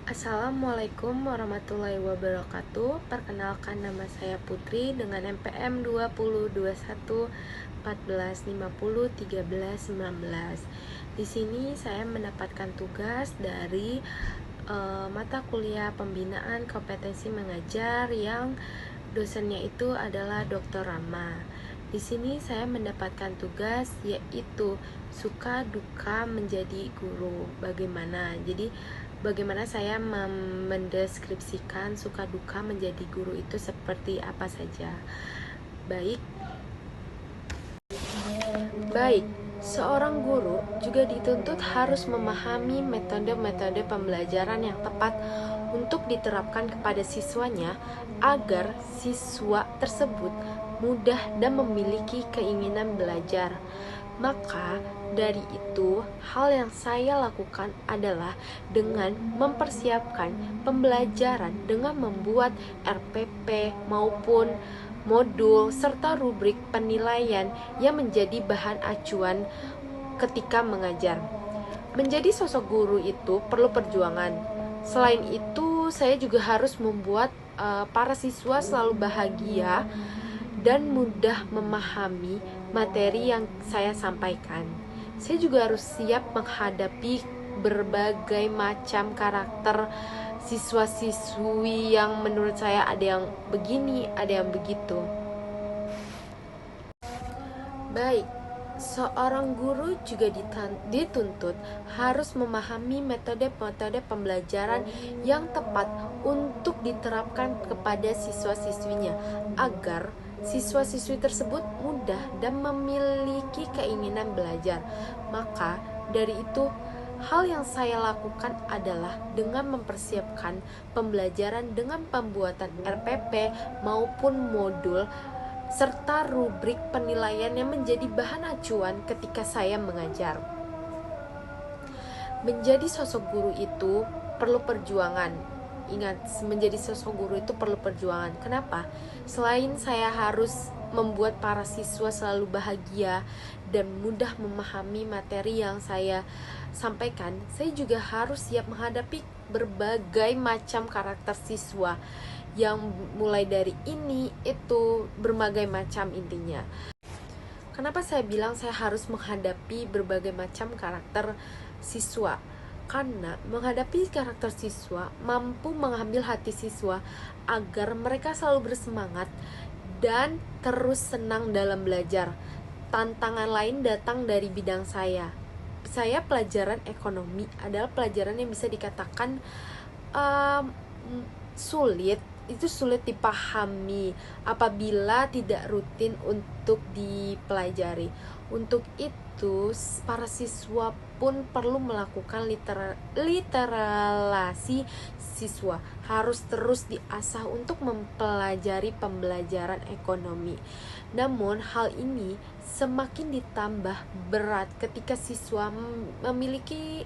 Assalamualaikum warahmatullahi wabarakatuh. Perkenalkan, nama saya Putri dengan NPM 2021 14501319. Di sini saya mendapatkan tugas dari mata kuliah pembinaan kompetensi mengajar yang dosennya itu adalah Dr. Rama. Di sini saya mendapatkan tugas yaitu suka duka menjadi guru. Bagaimana saya mendeskripsikan suka duka menjadi guru itu seperti apa saja. Baik, seorang guru juga dituntut harus memahami metode-metode pembelajaran yang tepat untuk diterapkan kepada siswanya agar siswa tersebut mudah dan memiliki keinginan belajar. Maka dari itu, hal yang saya lakukan adalah dengan mempersiapkan pembelajaran dengan membuat RPP maupun modul serta rubrik penilaian yang menjadi bahan acuan ketika mengajar. Menjadi sosok guru itu perlu perjuangan. Selain itu, saya juga harus membuat para siswa selalu bahagia dan mudah memahami materi yang saya sampaikan. Saya juga harus siap menghadapi berbagai macam karakter siswa-siswi yang menurut saya ada yang begini, ada yang begitu. Baik, seorang guru juga dituntut harus memahami metode-metode pembelajaran yang tepat untuk diterapkan kepada siswa-siswinya agar siswa-siswi tersebut mudah dan memiliki keinginan belajar. Maka dari itu, hal yang saya lakukan adalah dengan mempersiapkan pembelajaran dengan pembuatan RPP maupun modul serta rubrik penilaian yang menjadi bahan acuan ketika saya mengajar. Menjadi sosok guru itu perlu perjuangan. Ingat, menjadi sosok guru itu perlu perjuangan. Kenapa? Selain saya harus membuat para siswa selalu bahagia dan mudah memahami materi yang saya sampaikan, saya juga harus siap menghadapi berbagai macam karakter siswa yang mulai dari ini, itu, berbagai macam intinya. Kenapa saya bilang saya harus menghadapi berbagai macam karakter siswa? Karena menghadapi karakter siswa mampu mengambil hati siswa agar mereka selalu bersemangat dan terus senang dalam belajar. Tantangan lain datang dari bidang saya. Saya pelajaran ekonomi adalah pelajaran yang bisa dikatakan sulit dipahami apabila tidak rutin untuk dipelajari. Untuk itu, para siswa pun perlu melakukan literasi siswa, harus terus diasah untuk mempelajari pembelajaran ekonomi. Namun, hal ini semakin ditambah berat ketika siswa memiliki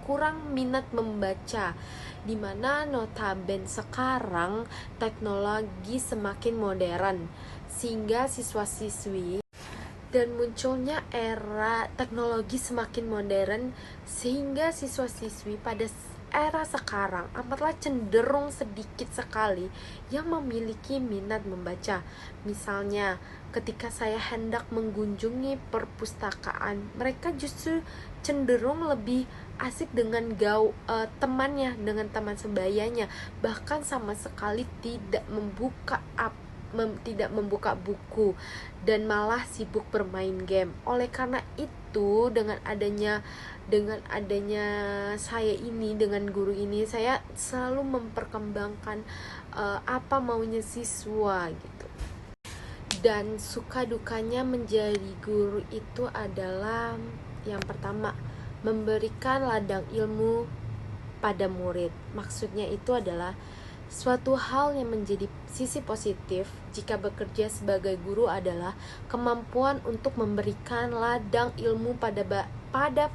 kurang minat membaca, di mana notabene sekarang teknologi semakin modern sehingga siswa-siswi dan munculnya era teknologi semakin modern sehingga siswa-siswi pada era sekarang amatlah cenderung sedikit sekali yang memiliki minat membaca. Misalnya, ketika saya hendak mengunjungi perpustakaan, mereka justru cenderung lebih asik dengan temannya, dengan teman sebayanya, bahkan sama sekali tidak membuka buku dan malah sibuk bermain game. Oleh karena itu, dengan adanya saya ini, dengan guru ini, saya selalu memperkembangkan apa maunya siswa gitu. Dan suka dukanya menjadi guru itu adalah, yang pertama, memberikan ladang ilmu pada murid. Maksudnya itu adalah suatu hal yang menjadi sisi positif jika bekerja sebagai guru adalah kemampuan untuk memberikan ladang ilmu pada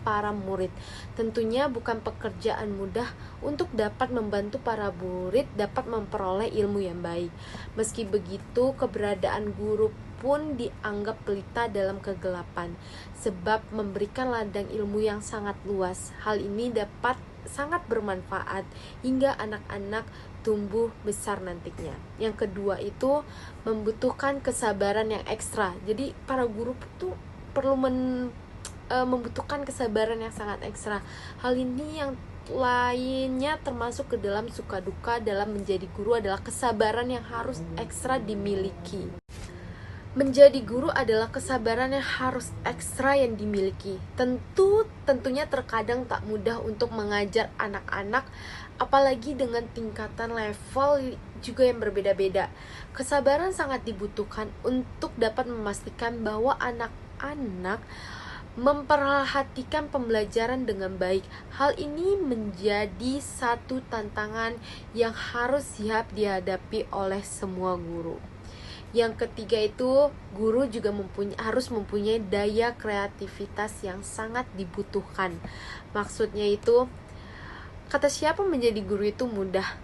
para murid. Tentunya bukan pekerjaan mudah untuk dapat membantu para murid dapat memperoleh ilmu yang baik. Meski begitu, keberadaan guru pun dianggap pelita dalam kegelapan, sebab memberikan ladang ilmu yang sangat luas. Hal ini dapat sangat bermanfaat hingga anak-anak tumbuh besar nantinya. Yang kedua itu membutuhkan kesabaran yang ekstra. Jadi para guru tuh perlu membutuhkan kesabaran yang sangat ekstra. Hal ini yang lainnya termasuk ke dalam suka duka dalam menjadi guru adalah kesabaran yang harus ekstra dimiliki. Menjadi guru adalah kesabaran yang harus ekstra yang dimiliki. Tentunya terkadang tak mudah untuk mengajar anak-anak, apalagi dengan tingkatan level juga yang berbeda-beda. Kesabaran sangat dibutuhkan untuk dapat memastikan bahwa anak-anak memperhatikan pembelajaran dengan baik. Hal ini menjadi satu tantangan yang harus siap dihadapi oleh semua guru. Yang ketiga itu, guru juga harus mempunyai daya kreativitas yang sangat dibutuhkan. Maksudnya itu, kata siapa menjadi guru itu mudah?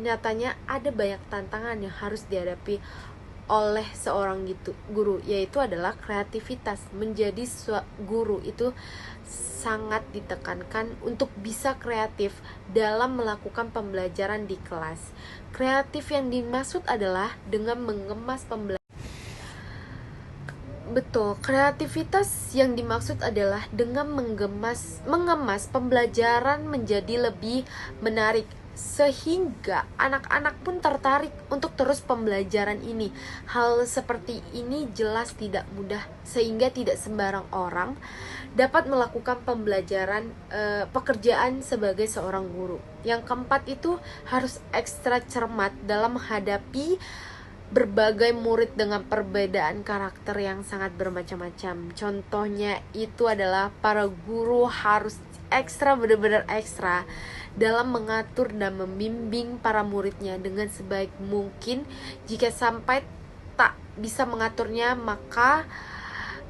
Nyatanya ada banyak tantangan yang harus dihadapi oleh seorang guru, yaitu adalah kreativitas. Menjadi guru itu sangat ditekankan untuk bisa kreatif dalam melakukan pembelajaran di kelas. Kreatif yang dimaksud adalah dengan mengemas pembelajaran. Betul, kreativitas yang dimaksud adalah dengan mengemas pembelajaran menjadi lebih menarik, sehingga anak-anak pun tertarik untuk terus pembelajaran ini. Hal seperti ini jelas tidak mudah, sehingga tidak sembarang orang dapat melakukan pekerjaan sebagai seorang guru. Yang keempat itu harus ekstra cermat dalam menghadapi berbagai murid dengan perbedaan karakter yang sangat bermacam-macam. Contohnya itu adalah para guru harus benar-benar ekstra dalam mengatur dan membimbing para muridnya dengan sebaik mungkin. Jika sampai tak bisa mengaturnya, maka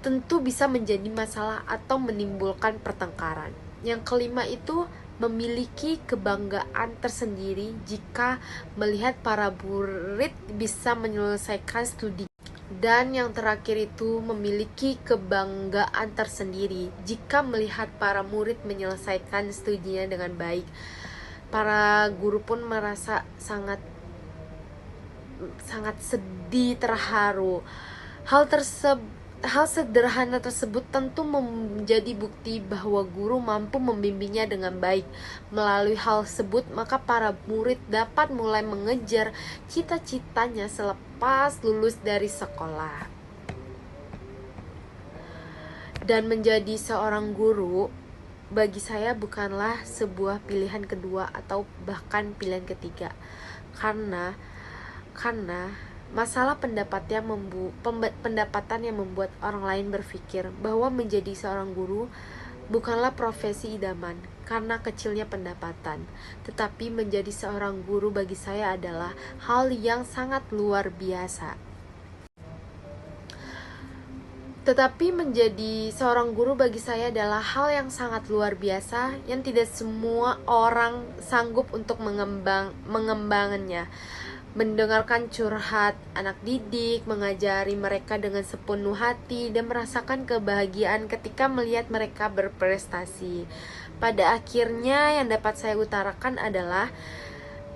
tentu bisa menjadi masalah atau menimbulkan pertengkaran. Yang kelima itu memiliki kebanggaan tersendiri jika melihat para murid bisa menyelesaikan studi. Dan yang terakhir itu memiliki kebanggaan tersendiri jika melihat para murid menyelesaikan studinya dengan baik. Para guru pun merasa sangat sedih, terharu. Hal sederhana tersebut tentu menjadi bukti bahwa guru mampu membimbingnya dengan baik. Melalui hal tersebut, maka para murid dapat mulai mengejar cita-citanya selepas lulus dari sekolah. Dan menjadi seorang guru, bagi saya bukanlah sebuah pilihan kedua atau bahkan pilihan ketiga. Karena masalah pendapatan yang membuat orang lain berpikir bahwa menjadi seorang guru bukanlah profesi idaman karena kecilnya pendapatan. Tetapi menjadi seorang guru bagi saya adalah hal yang sangat luar biasa. Yang tidak semua orang sanggup untuk mengembangannya. Mendengarkan curhat anak didik, mengajari mereka dengan sepenuh hati, dan merasakan kebahagiaan ketika melihat mereka berprestasi. Pada akhirnya yang dapat saya utarakan adalah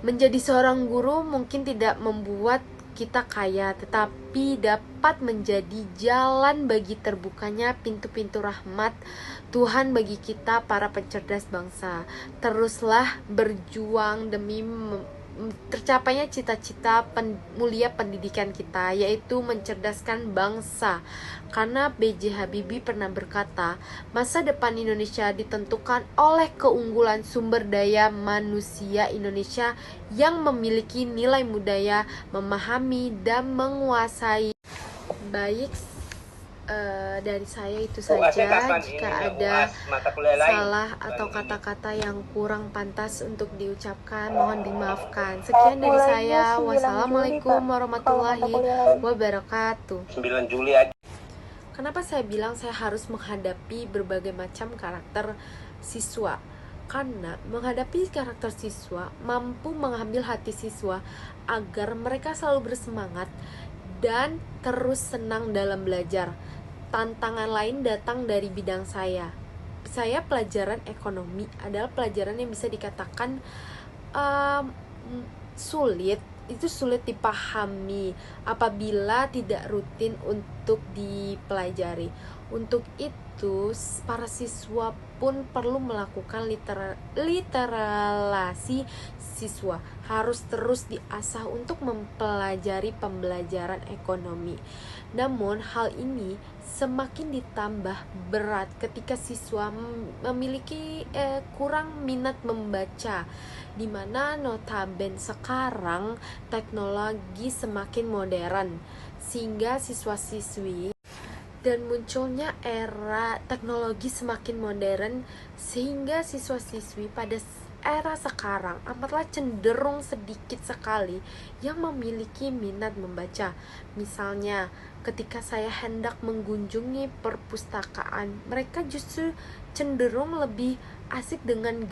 menjadi seorang guru mungkin tidak membuat kita kaya, tetapi dapat menjadi jalan bagi terbukanya pintu-pintu rahmat Tuhan bagi kita para pencerdas bangsa. Teruslah berjuang demi tercapainya cita-cita mulia pendidikan kita, yaitu mencerdaskan bangsa. Karena B.J. Habibie pernah berkata, masa depan Indonesia ditentukan oleh keunggulan sumber daya manusia Indonesia yang memiliki nilai budaya, memahami dan menguasai. Baik, dari saya itu saja. Jika ada salah atau kata-kata yang kurang pantas untuk diucapkan, mohon dimaafkan. Sekian dari saya. Wassalamualaikum warahmatullahi wabarakatuh. 9 Juli aja. Kenapa saya bilang saya harus menghadapi berbagai macam karakter siswa? Karena menghadapi karakter siswa mampu mengambil hati siswa agar mereka selalu bersemangat dan terus senang dalam belajar. Tantangan lain datang dari bidang saya, saya pelajaran ekonomi adalah pelajaran yang bisa dikatakan um, sulit dipahami apabila tidak rutin untuk dipelajari. Untuk itu, para siswa pun perlu melakukan literasi siswa harus terus diasah untuk mempelajari pembelajaran ekonomi. Namun hal ini semakin ditambah berat ketika siswa memiliki kurang minat membaca, di mana notabene sekarang teknologi semakin modern sehingga siswa-siswi dan munculnya era teknologi semakin modern sehingga siswa-siswi pada era sekarang amatlah cenderung sedikit sekali yang memiliki minat membaca. Misalnya, ketika saya hendak mengunjungi perpustakaan, mereka justru cenderung lebih asik dengan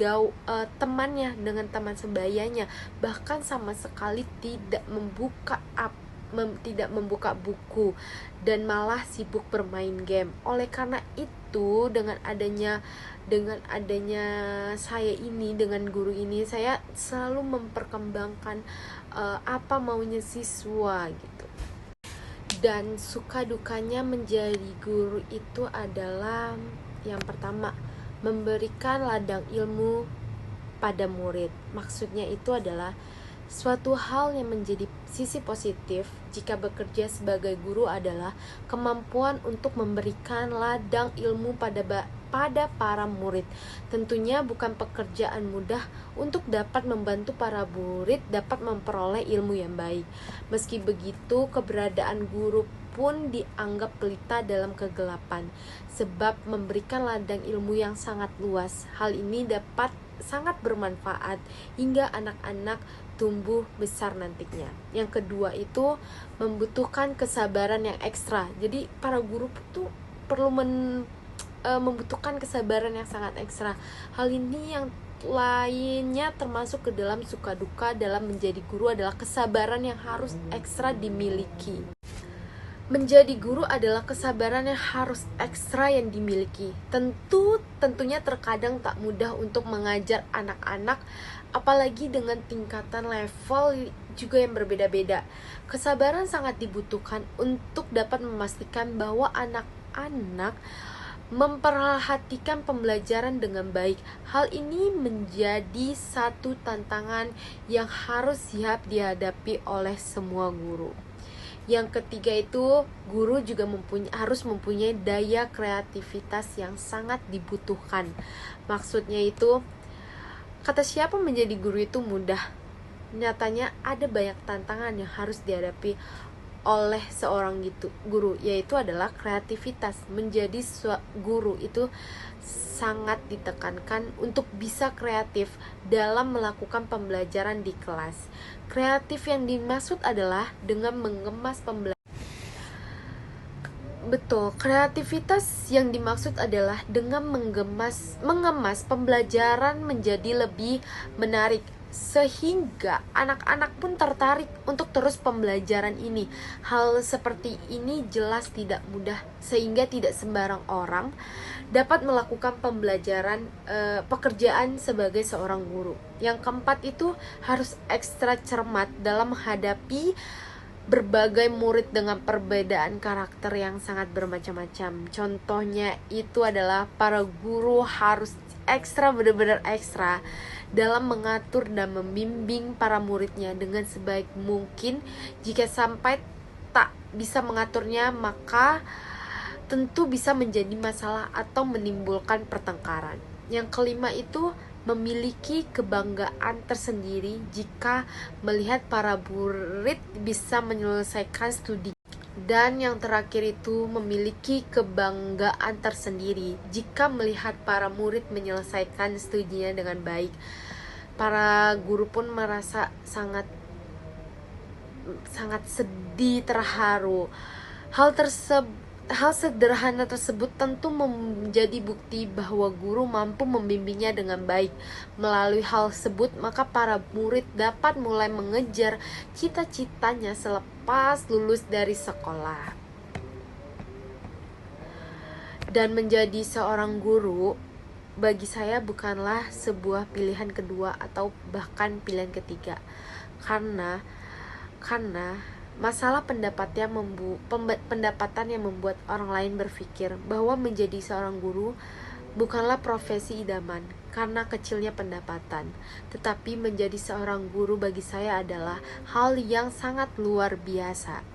temannya, dengan teman sebayanya, bahkan sama sekali tidak membuka buku dan malah sibuk bermain game. Oleh karena itu, dengan adanya saya ini, dengan guru ini, saya selalu memperkembangkan apa maunya siswa gitu. Dan suka dukanya menjadi guru itu adalah yang pertama, memberikan ladang ilmu pada murid. Maksudnya itu adalah suatu hal yang menjadi sisi positif jika bekerja sebagai guru adalah kemampuan untuk memberikan ladang ilmu pada para murid. Tentunya bukan pekerjaan mudah untuk dapat membantu para murid dapat memperoleh ilmu yang baik. Meski begitu, keberadaan guru pun dianggap pelita dalam kegelapan, sebab memberikan ladang ilmu yang sangat luas. Hal ini dapat sangat bermanfaat hingga anak-anak tumbuh besar nantinya. Yang kedua itu membutuhkan kesabaran yang ekstra. Jadi para guru itu perlu membutuhkan kesabaran yang sangat ekstra. Hal ini yang lainnya termasuk ke dalam suka duka dalam menjadi guru adalah kesabaran yang harus ekstra dimiliki. Menjadi guru adalah kesabaran yang harus ekstra yang dimiliki. Tentunya terkadang tak mudah untuk mengajar anak-anak, apalagi dengan tingkatan level juga yang berbeda-beda. Kesabaran sangat dibutuhkan untuk dapat memastikan bahwa anak-anak memperhatikan pembelajaran dengan baik. Hal ini menjadi satu tantangan yang harus siap dihadapi oleh semua guru. Yang ketiga itu, guru juga harus mempunyai daya kreativitas yang sangat dibutuhkan. Maksudnya itu, kata siapa menjadi guru itu mudah? Nyatanya ada banyak tantangan yang harus dihadapi oleh seorang guru, yaitu adalah kreativitas. Menjadi guru itu sangat ditekankan untuk bisa kreatif dalam melakukan pembelajaran di kelas. Kreatif yang dimaksud adalah dengan mengemas pembelajaran. Betul, kreativitas yang dimaksud adalah dengan mengemas pembelajaran menjadi lebih menarik, sehingga anak-anak pun tertarik untuk terus pembelajaran ini. Hal seperti ini jelas tidak mudah, sehingga tidak sembarang orang dapat melakukan pekerjaan sebagai seorang guru. Yang keempat itu harus ekstra cermat dalam menghadapi berbagai murid dengan perbedaan karakter yang sangat bermacam-macam. Contohnya itu adalah para guru harus benar-benar ekstra dalam mengatur dan membimbing para muridnya dengan sebaik mungkin. Jika sampai tak bisa mengaturnya, maka tentu bisa menjadi masalah atau menimbulkan pertengkaran. Yang kelima itu memiliki kebanggaan tersendiri jika melihat para murid bisa menyelesaikan studi. Dan yang terakhir itu memiliki kebanggaan tersendiri jika melihat para murid menyelesaikan studinya dengan baik. Para guru pun merasa sangat sedih, terharu. Hal sederhana tersebut tentu menjadi bukti bahwa guru mampu membimbingnya dengan baik. Melalui hal tersebut, maka para murid dapat mulai mengejar cita-citanya selepas lulus dari sekolah. Dan menjadi seorang guru bagi saya bukanlah sebuah pilihan kedua atau bahkan pilihan ketiga. Karena masalah pendapatan yang membuat orang lain berpikir bahwa menjadi seorang guru bukanlah profesi idaman karena kecilnya pendapatan, tetapi menjadi seorang guru bagi saya adalah hal yang sangat luar biasa.